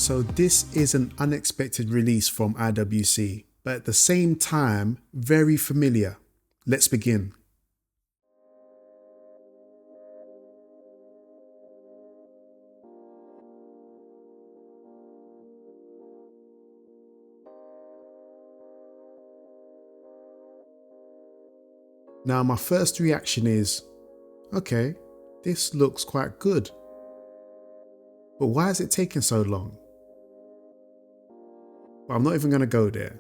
So this is an unexpected release from IWC, but at the same time, very familiar. Let's begin. Now my first reaction is, okay, this looks quite good. But why is it taking so long? But I'm not even going to go there.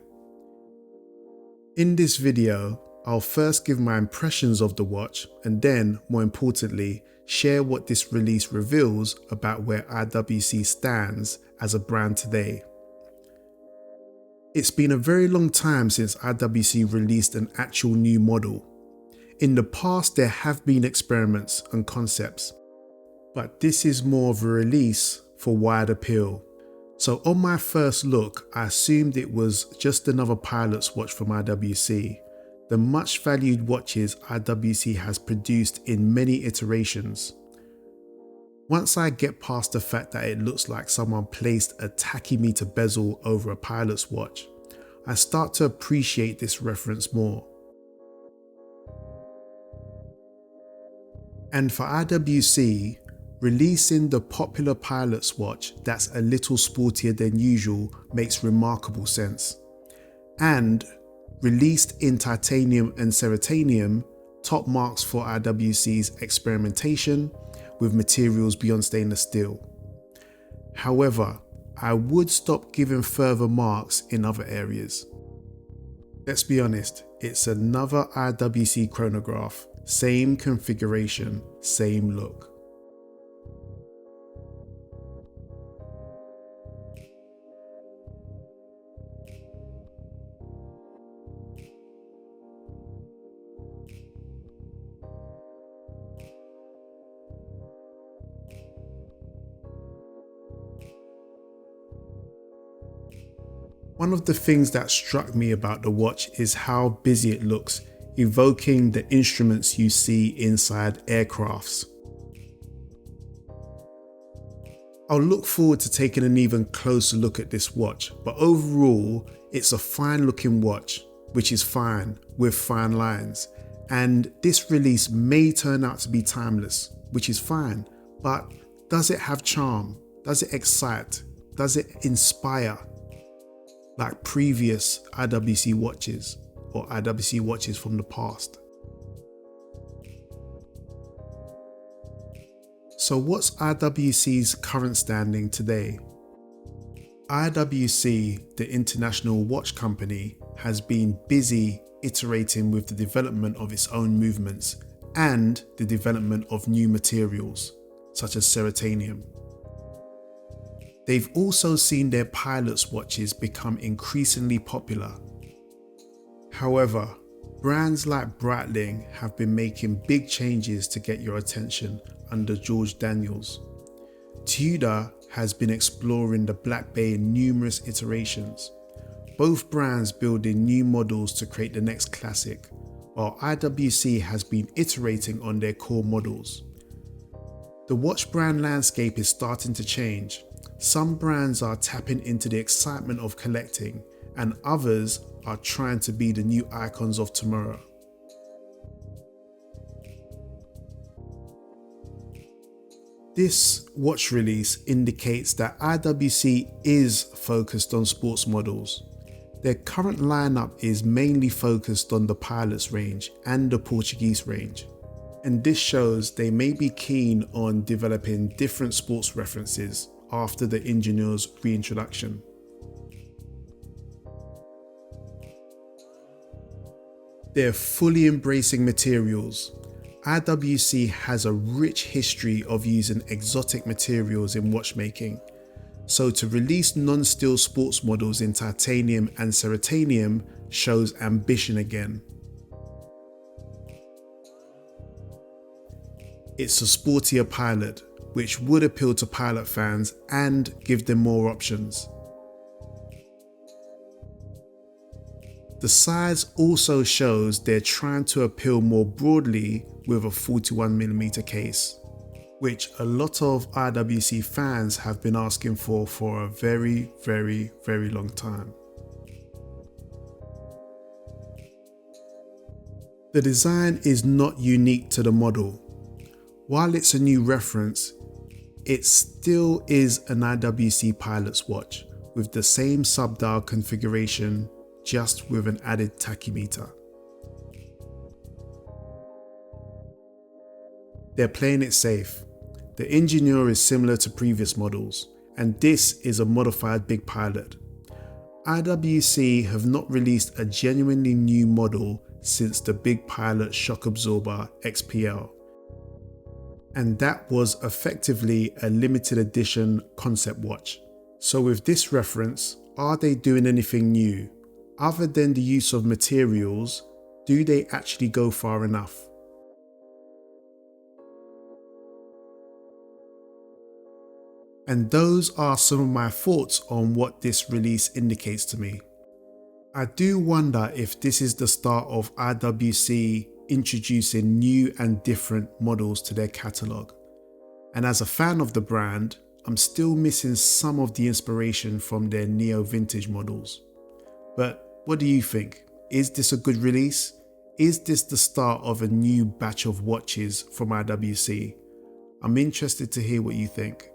In this video, I'll first give my impressions of the watch and then, more importantly, share what this release reveals about where IWC stands as a brand today. It's been a very long time since IWC released an actual new model. In the past, there have been experiments and concepts, but this is more of a release for wide appeal. So on my first look, I assumed it was just another pilot's watch from IWC, the much valued watches IWC has produced in many iterations. Once I get past the fact that it looks like someone placed a tachymeter bezel over a pilot's watch, I start to appreciate this reference more. And for IWC, releasing the popular pilot's watch that's a little sportier than usual makes remarkable sense. And released in titanium and ceratanium, top marks for IWC's experimentation with materials beyond stainless steel. However, I would stop giving further marks in other areas. Let's be honest, it's another IWC chronograph, same configuration, same look. One of the things that struck me about the watch is how busy it looks, evoking the instruments you see inside aircrafts. I'll look forward to taking an even closer look at this watch, but overall, it's a fine looking watch, which is fine with fine lines. And this release may turn out to be timeless, which is fine, but does it have charm? Does it excite? Does it inspire? Like previous IWC watches or IWC watches from the past. So what's IWC's current standing today? IWC, the international watch company, has been busy iterating with the development of its own movements and the development of new materials, such as ceratanium. They've also seen their pilots' watches become increasingly popular. However, brands like Breitling have been making big changes to get your attention under George Daniels. Tudor has been exploring the Black Bay in numerous iterations, both brands building new models to create the next classic, while IWC has been iterating on their core models. The watch brand landscape is starting to change. Some brands are tapping into the excitement of collecting, and others are trying to be the new icons of tomorrow. This watch release indicates that IWC is focused on sports models. Their current lineup is mainly focused on the Pilots range and the Portuguese range, and this shows they may be keen on developing different sports references after the Ingenieur's reintroduction. They're fully embracing materials. IWC has a rich history of using exotic materials in watchmaking, so to release non-steel sports models in titanium and ceratanium shows ambition again. It's a sportier pilot, which would appeal to pilot fans and give them more options. The size also shows they're trying to appeal more broadly with a 41mm case. which a lot of IWC fans have been asking for a very, very, very long time. The design is not unique to the model. While it's a new reference, it still is an IWC Pilot's watch with the same sub-dial configuration, just with an added tachymeter. They're playing it safe. The engineer is similar to previous models, and this is a modified Big Pilot. IWC have not released a genuinely new model since the Big Pilot Shock Absorber XPL. And that was effectively a limited edition concept watch. So with this reference, are they doing anything new? Other than the use of materials, do they actually go far enough? And those are some of my thoughts on what this release indicates to me. I do wonder if this is the start of IWC introducing new and different models to their catalogue. And as a fan of the brand, I'm still missing some of the inspiration from their neo vintage models. But what do you think? Is this a good release? Is this the start of a new batch of watches from IWC? I'm interested to hear what you think.